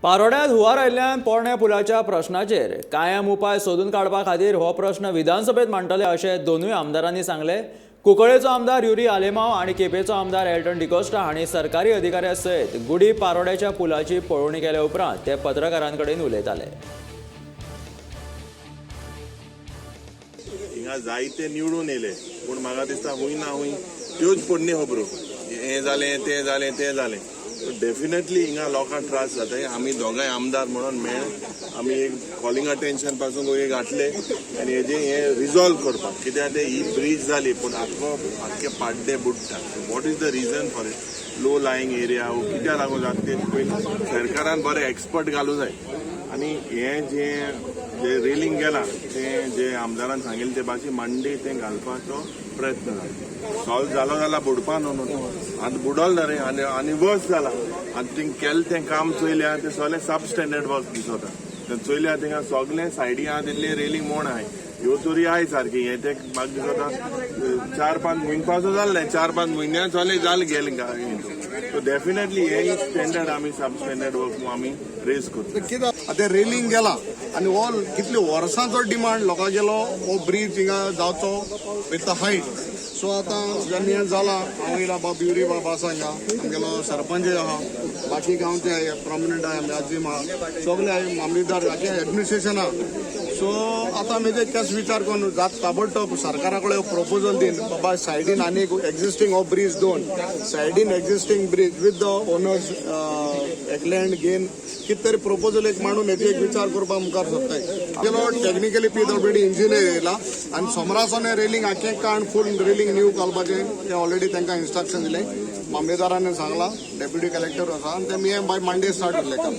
पारोड्यात हुंवार आयिल्ल्यान पोरण्या पुलाच्या प्रश्नाचेर कायम उपाय सोदून काडपा खातीर हो प्रश्न विधानसभेत मांडटले अशें दोनूय आमदारांनी सांगले। कुंकळ्ळेचो आमदार युरी आलेमांव आनी केपेंचो आमदार एल्टन डिकोस्टा हांणी सरकारी अधिकाऱ्यां सयत गुडी पारोड्याच्या पुलाची पळोवणी केल्या उपरांत ते पत्रकारांकडेन उलयताले। हिंगा जायते निवडून येले पूण म्हाका दिसता हूंय ना हूंय त्योच पडणी खबरो हें जालें तें जालें तें जालें डेफिनेटली हिंगा लोकांक त्रास जाता। आमी दोगांय आमदार म्हणून मेळ आमी एक कॉलिंग अटेन्शन पासून एक घातले आनी हेजें हें रिजॉल्व करपाक कित्याक ते ही ब्रीज जाली पूण आख्खे पाड्डे बुडटा। What is the reason for it? Low lying area कित्याक लागून जाता ते पयलीं सरकारान बरें एक्सपर्ट घालूं जाय आनी हें जे रेलिंग गेला तें जे आमदारान सांगिल्लें ते भाशेन मांडी तें घालपाचो प्रयत्न जाला। सॉल्व जालो जाल्यार बुडपा न्हू आतां बुडोल ना रे आनी वर्स जाला। आतां थिंग केलें तें काम चोयल्या तें सगळें सब स्टँडर्ड वर्क दिसता। तें चोयल्या थिंगा सगळें सायडी आहा तितली रेलिंग मोड आहाय ह्यो तरी आहाय सारकी। हें तें म्हाका दिसता 4-5 म्हयने पासून जालें 4-5 म्हयन्या जालें गेलें सो डेफिनेटली हे स्टँडर्ड आमी सब स्टँडर्ड वर्क आमी रेज करता। कित्याक आतां रेलिंग गेला आनी हो कितले वर्सांचो डिमांड लोकांगेलो हो ब्रीज हिंगा जावचो विथ द हायट। सो आतां जेन्ना हें जाला हांव येयला बाब युरी बाबा आसा हिंगा आमगेलो सरपंच आहा बाकी गांवचे प्रॉमिनंट आहा म्याजीम आहा सगळे मामलेदार एडमिनिस्ट्रेशन आहा। सो आतां मेजे केस विचार करून जात ताबडतोब सरकारा कडेन प्रपोजल दीन बाबा सायडीन आनी एक्झिस्टींग हो ब्रीज दोन सायडीन existing bridge with the owners एकलँड गेन कितें तरी प्रपोजल एक मांडून हेजे एक विचार करपाक मुखार सरताय। गेलो टॅक्निकली PWD इंजिनियर येयला आनी सोमरासून रेलिंग आख्खें काण फूल रेलिंग न्यू घालपाचें तें ऑलरेडी तांकां इन्स्ट्रक्शन दिलें मामलेदारांनी सांगलां डेप्युटी कलेक्टर आसा आनी ते मी बाय मंडे स्टार्ट करलें काम।